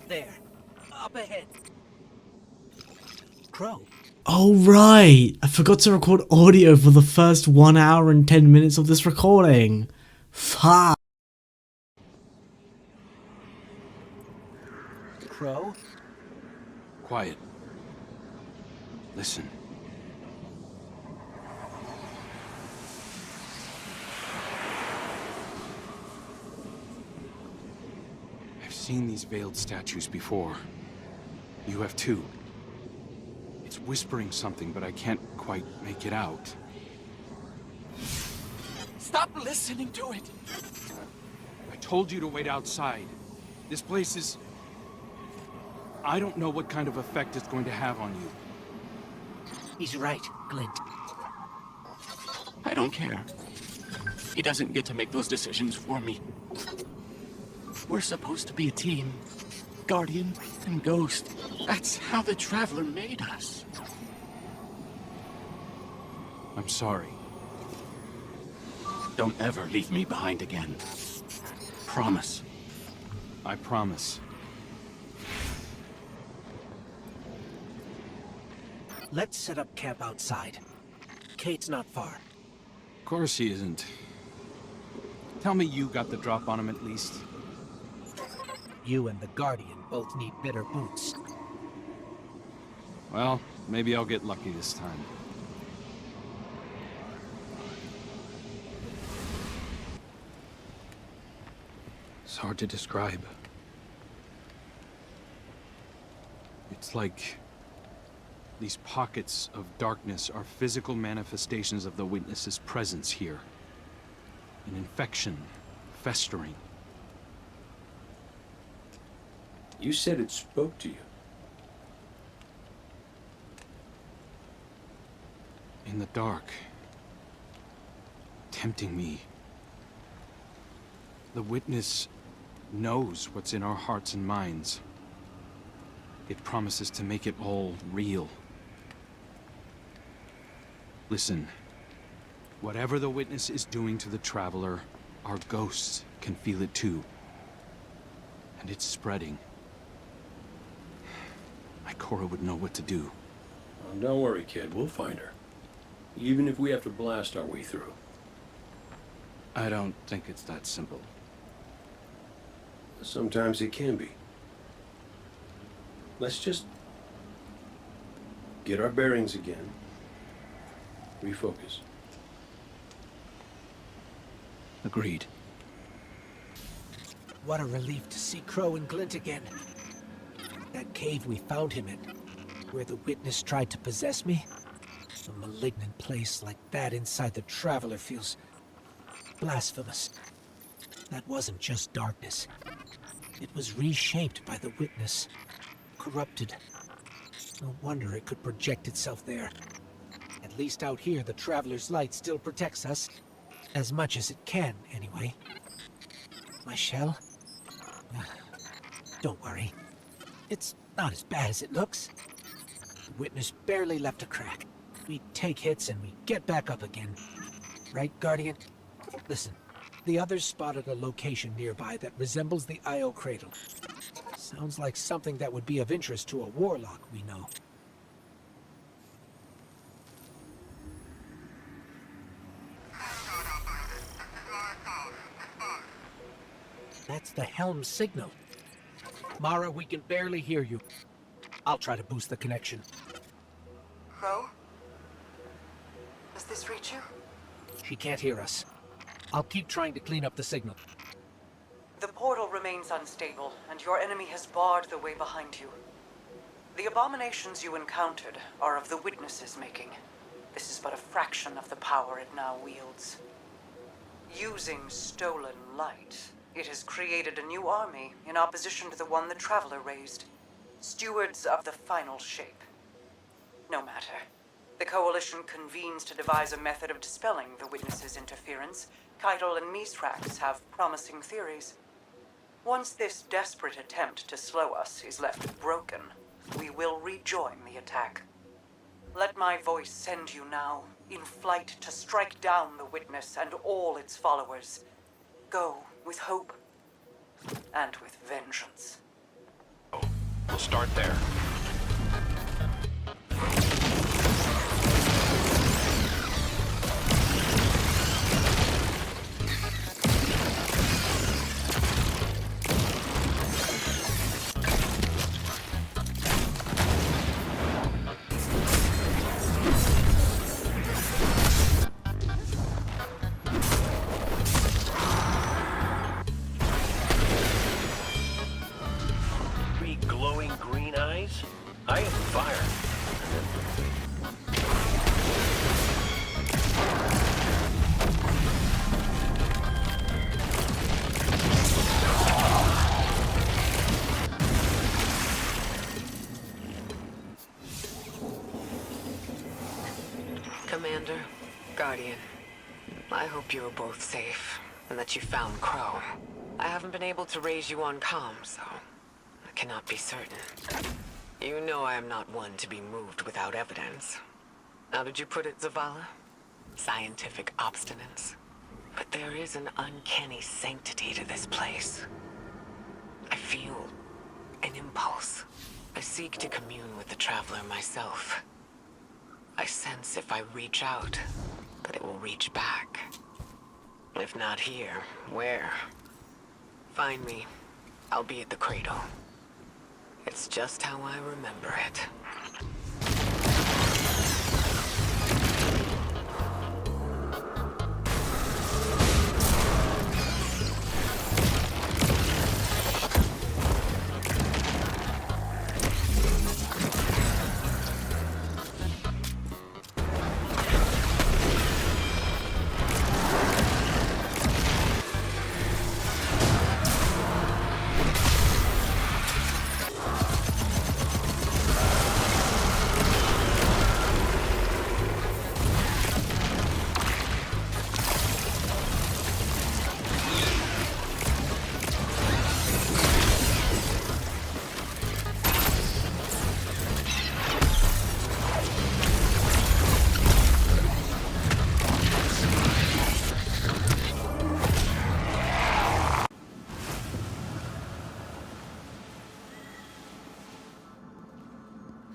There. Up ahead. Crow. Oh right! I forgot to record audio for the first 1 hour and 10 minutes of this recording. Fuck. Crow? Quiet. Listen. I've seen these veiled statues before. You have too. It's whispering something, but I can't quite make it out. Stop listening to it! I told you to wait outside. This place is... I don't know what kind of effect it's going to have on you. He's right, Glint. I don't care. He doesn't get to make those decisions for me. We're supposed to be a team. Guardian and Ghost. That's how the Traveler made us. I'm sorry. Don't ever leave me behind again. Promise. I promise. Let's set up camp outside. Kate's not far. Of course he isn't. Tell me you got the drop on him at least. You and the Guardian both need better boots. Well, maybe I'll get lucky this time. It's hard to describe. It's like these pockets of darkness are physical manifestations of the Witness's presence here. An infection, festering. You said it spoke to you. In the dark. Tempting me. The Witness knows what's in our hearts and minds. It promises to make it all real. Listen. Whatever the Witness is doing to the Traveler, our ghosts can feel it too. And it's spreading. Ikora would know what to do. Oh, don't worry, kid. We'll find her. Even if we have to blast our way through. I don't think it's that simple. Sometimes it can be. Let's just get our bearings again. Refocus. Agreed. What a relief to see Crow and Glint again. That cave we found him in, where the Witness tried to possess me. A malignant place like that inside the Traveler feels blasphemous. That wasn't just darkness. It was reshaped by the Witness. Corrupted. No wonder it could project itself there. At least out here, the Traveler's light still protects us. As much as it can, anyway. My shell? Don't worry. It's not as bad as it looks. The Witness barely left a crack. We take hits and we get back up again. Right, Guardian? Listen, the others spotted a location nearby that resembles the Io Cradle. Sounds like something that would be of interest to a warlock we know. That's the helm signal. Mara, we can barely hear you. I'll try to boost the connection. Crow? Does this reach you? She can't hear us. I'll keep trying to clean up the signal. The portal remains unstable, and your enemy has barred the way behind you. The abominations you encountered are of the Witness's making. This is but a fraction of the power it now wields. Using stolen light, it has created a new army in opposition to the one the Traveler raised. Stewards of the final shape. No matter. The Coalition convenes to devise a method of dispelling the Witness's interference. Keitel and Misrax have promising theories. Once this desperate attempt to slow us is left broken, we will rejoin the attack. Let my voice send you now, in flight to strike down the Witness and all its followers. Go with hope and with vengeance. We'll start there. Glowing green eyes? I am fire. Commander, Guardian, I hope you are both safe, and that you found Crow. I haven't been able to raise you on comm, so I cannot be certain. You know I am not one to be moved without evidence. How did you put it, Zavala? Scientific obstinance. But there is an uncanny sanctity to this place. I feel an impulse. I seek to commune with the Traveler myself. I sense if I reach out, that it will reach back. If not here, where? Find me. I'll be at the cradle. It's just how I remember it.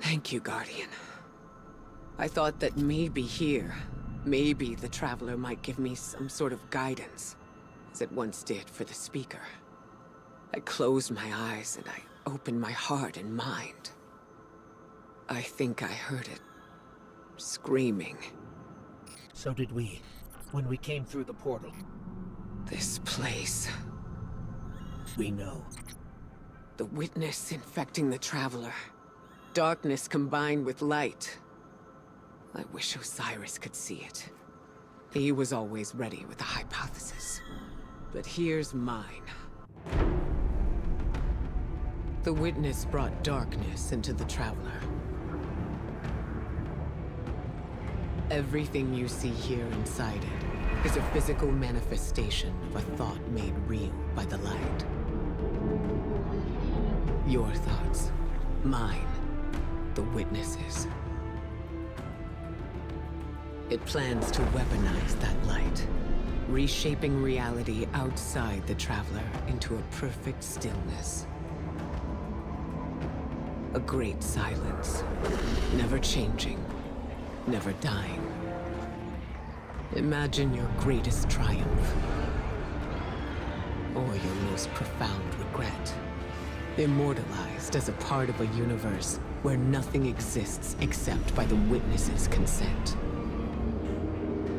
Thank you, Guardian. I thought that maybe here, maybe the Traveler might give me some sort of guidance, as it once did for the Speaker. I closed my eyes and I opened my heart and mind. I think I heard it screaming. So did we, when we came through the portal. This place. We know. The witness infecting the Traveler. Darkness combined with light. I wish Osiris could see it. He was always ready with a hypothesis. But here's mine. The witness brought darkness into the Traveler. Everything you see here inside it is a physical manifestation of a thought made real by the light. Your thoughts, mine, the witnesses. It plans to weaponize that light, reshaping reality outside the Traveler into a perfect stillness. A great silence, never changing, never dying. Imagine your greatest triumph, or your most profound regret. Immortalized as a part of a universe where nothing exists except by the witness's consent.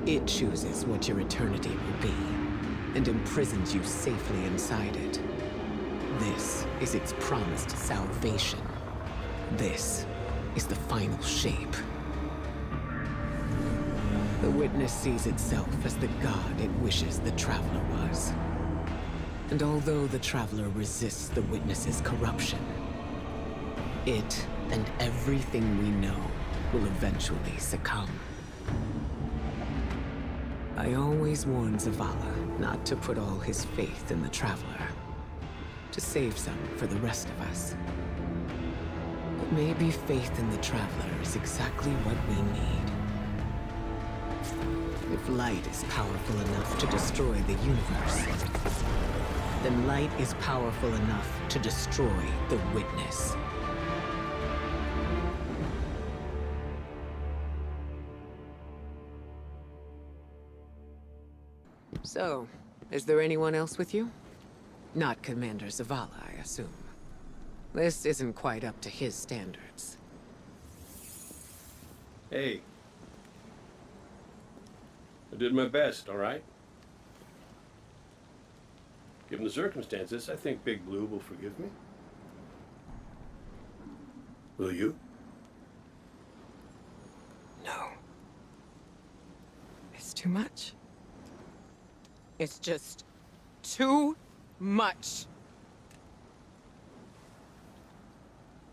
It chooses what your eternity will be, and imprisons you safely inside it. This is its promised salvation. This is the final shape. The witness sees itself as the god it wishes the Traveler was. And although the Traveler resists the witness's corruption, it and everything we know will eventually succumb. I always warn Zavala not to put all his faith in the Traveler, to save some for the rest of us. But maybe faith in the Traveler is exactly what we need. If light is powerful enough to destroy the universe, then light is powerful enough to destroy the witness. So, is there anyone else with you? Not Commander Zavala, I assume. This isn't quite up to his standards. Hey. I did my best, all right? Given the circumstances, I think Big Blue will forgive me. Will you? No. It's too much. It's just too much.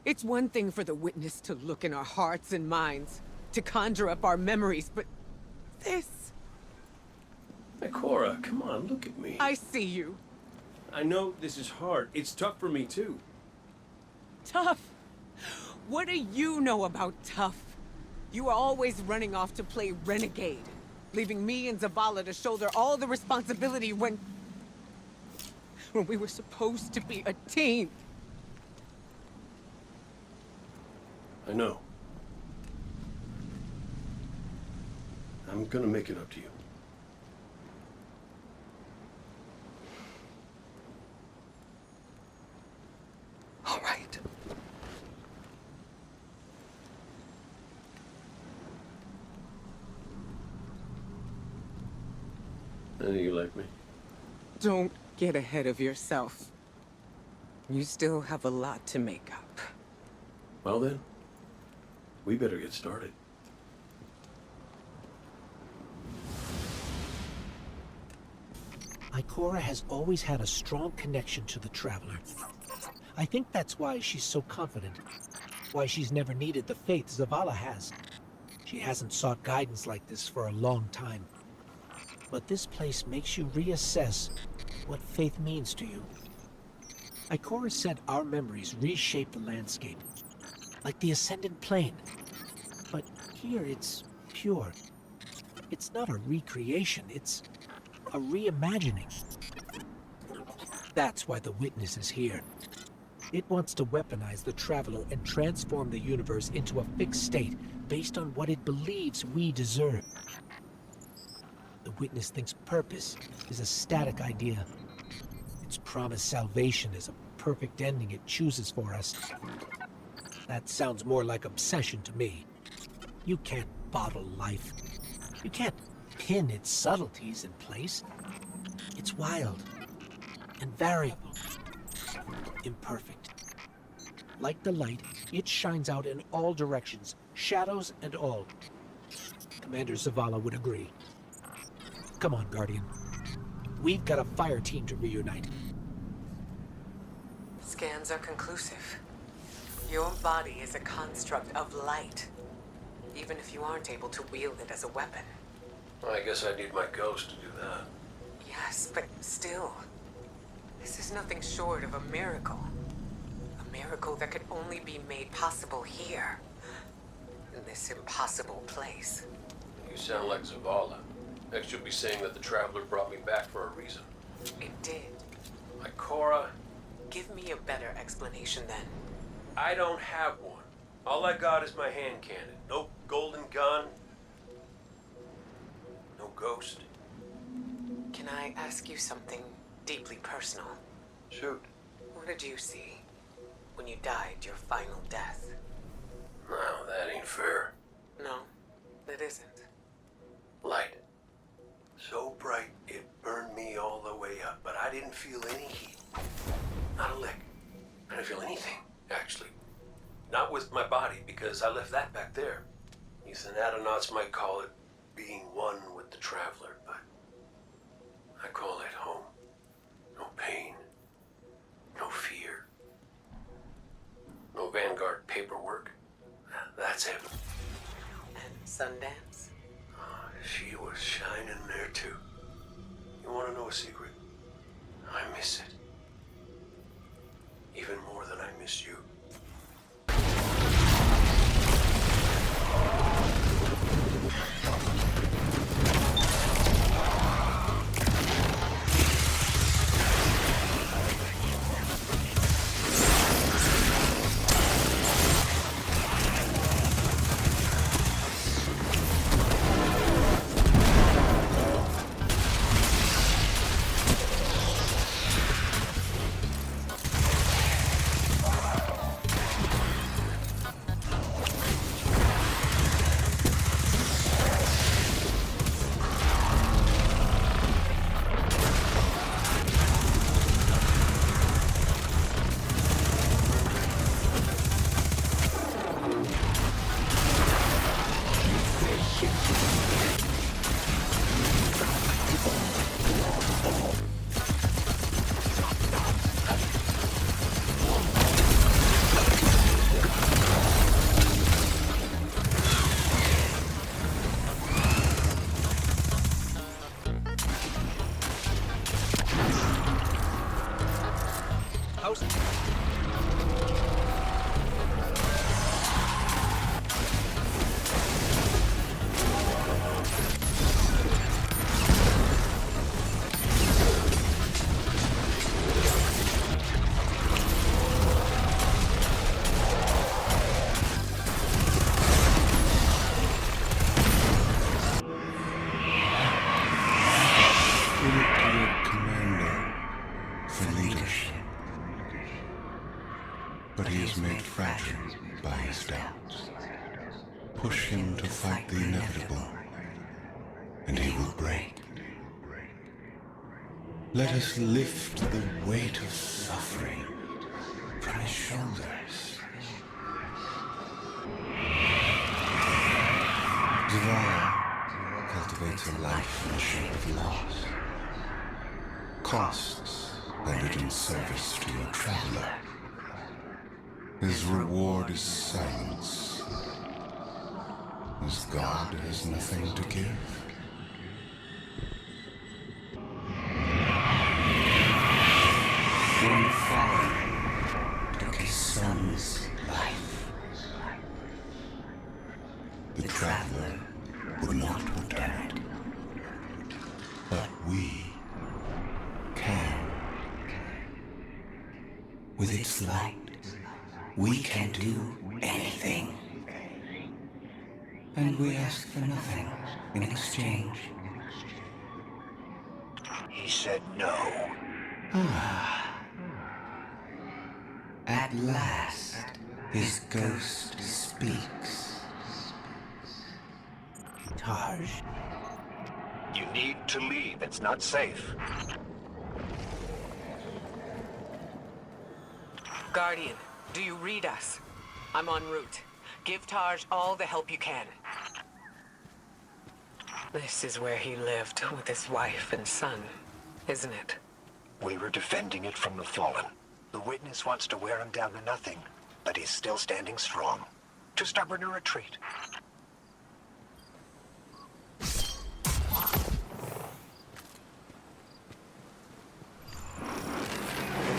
It's one thing for the witness to look in our hearts and minds, to conjure up our memories, but this... Hey, Cora, come on, look at me. I see you. I know this is hard. It's tough for me, too. Tough? What do you know about tough? You are always running off to play renegade, leaving me and Zavala to shoulder all the responsibility when we were supposed to be a team. I know. I'm gonna make it up to you. All right. I know you like me. Don't get ahead of yourself. You still have a lot to make up. Well then, we better get started. Ikora has always had a strong connection to the Traveler. I think that's why she's so confident. Why she's never needed the faith Zavala has. She hasn't sought guidance like this for a long time. But this place makes you reassess what faith means to you. Ikora said our memories reshape the landscape, like the Ascendant Plane. But here it's pure. It's not a recreation, it's a reimagining. That's why the Witness is here. It wants to weaponize the Traveler and transform the universe into a fixed state based on what it believes we deserve. The Witness thinks purpose is a static idea. Its promised salvation is a perfect ending it chooses for us. That sounds more like obsession to me. You can't bottle life. You can't pin its subtleties in place. It's wild and variable, imperfect. Like the light, it shines out in all directions, shadows and all. Commander Zavala would agree. Come on, Guardian. We've got a fire team to reunite. Scans are conclusive. Your body is a construct of light, even if you aren't able to wield it as a weapon. Well, I guess I need my ghost to do that. Yes, but still, this is nothing short of a miracle. A miracle that could only be made possible here, in this impossible place. You sound like Zavala. Next you'll be saying that the Traveler brought me back for a reason. It did. Like Cora, Give me a better explanation then. I don't have one. All I got is my hand cannon. No golden gun. No ghost. Can I ask you something deeply personal? Shoot. What did you see when you died your final death? No, that ain't fair. No, it isn't. Light. So bright it burned me all the way up, but I didn't feel any heat. Not a lick. I didn't feel anything, actually. Not with my body, because I left that back there. Ethan Adenauts might call it being one with the Traveler, but I call it home. No pain. No fear. No Vanguard paperwork. That's heaven. And Sundance? She was shining there too. You want to know a secret? I miss it. Even more than I miss you. but he is made fragile by his doubts. Push him to fight the inevitable, and he will break. Let us lift the weight of suffering from his shoulders. Zavara cultivates a life in the shape of loss. Costs rendered in service to your traveler. His reward is silence. His God has nothing to give. One father took his son's life. The traveler would not return it. But we can. With its light, we can do anything. And we ask for nothing in exchange. He said no. At last, his ghost speaks. Taj. You need to leave. It's not safe. Guardian, do you read us? I'm en route. Give Taj all the help you can. This is where he lived with his wife and son, isn't it? We were defending it from the Fallen. The Witness wants to wear him down to nothing, but he's still standing strong. Too stubborn to retreat. The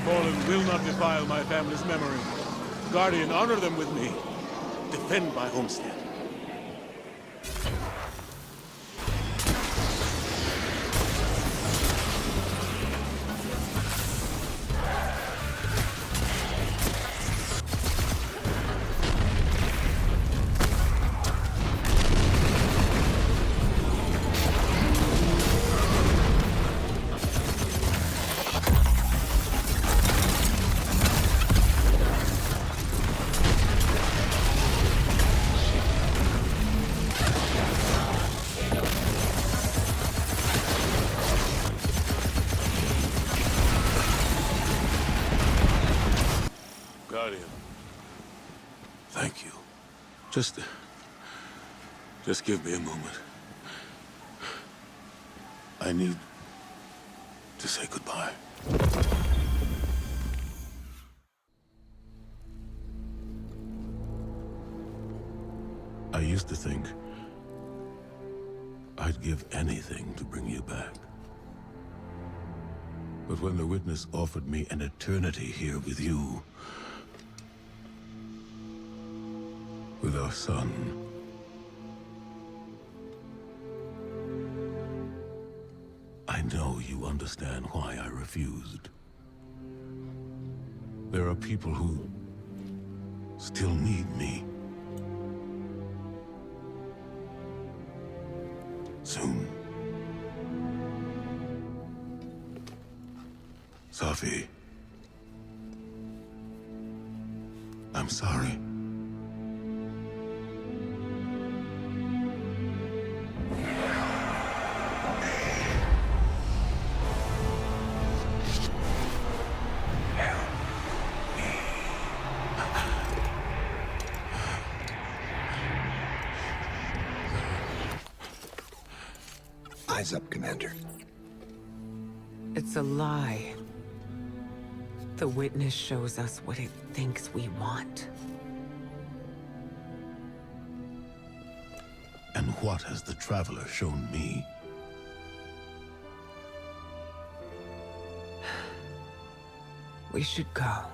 Fallen will not defile my family's memory. Guardian, honor them with me. Defend my homestead. Guardian. Thank you. Just give me a moment. I need to say goodbye. I used to think I'd give anything to bring you back. But when the Witness offered me an eternity here with you, with our son, I know you understand why I refused. There are people who still need me. Soon. Safi, I'm sorry. Eyes up, Commander. It's a lie. The Witness shows us what it thinks we want. And what has the Traveler shown me? We should go.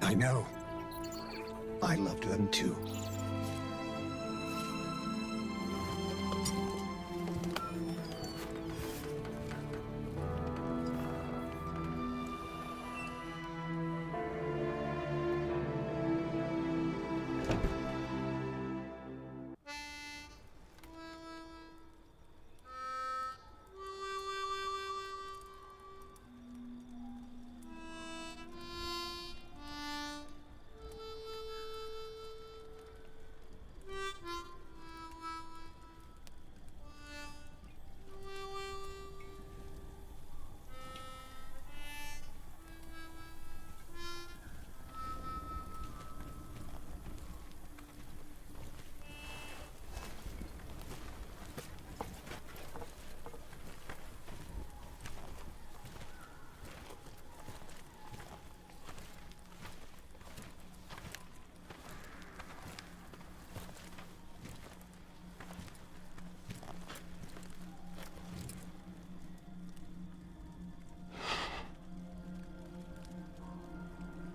I know. I loved them too.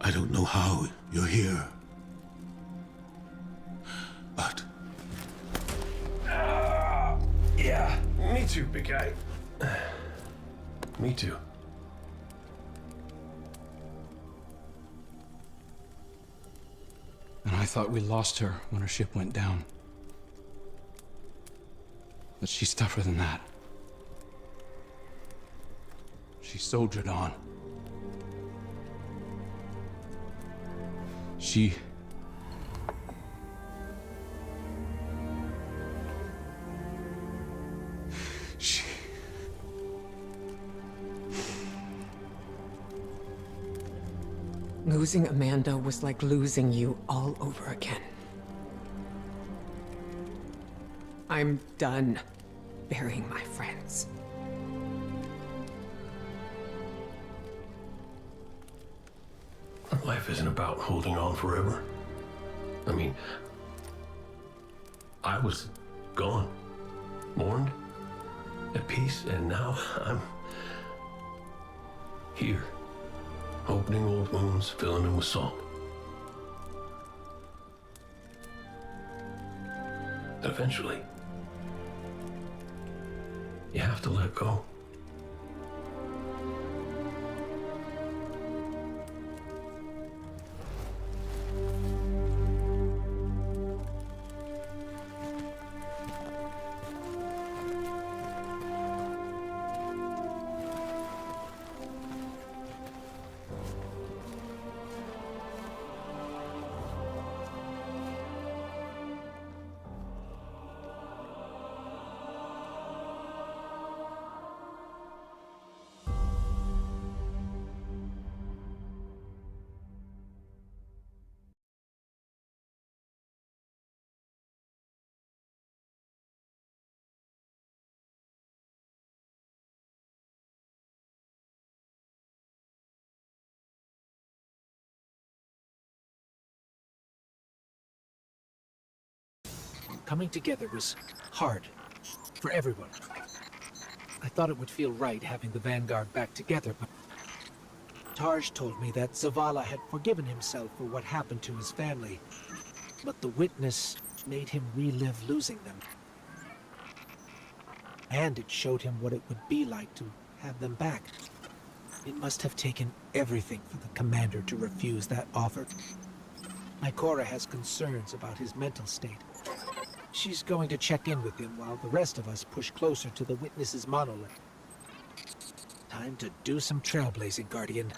I don't know how you're here. But Yeah, me too, big guy. Me too. And I thought we lost her when her ship went down. But she's tougher than that. She soldiered on. She... Losing Amanda was like losing you all over again. I'm done burying my friends. Life isn't about holding on forever. I mean, I was gone, mourned, at peace, and now I'm here, opening old wounds, filling them with salt. And eventually, you have to let go. Coming together was hard for everyone. I thought it would feel right having the Vanguard back together, but Tarj told me that Zavala had forgiven himself for what happened to his family, but the witness made him relive losing them. And it showed him what it would be like to have them back. It must have taken everything for the commander to refuse that offer. Ikora has concerns about his mental state. She's going to check in with him while the rest of us push closer to the witness's monolith. Time to do some trailblazing, Guardian.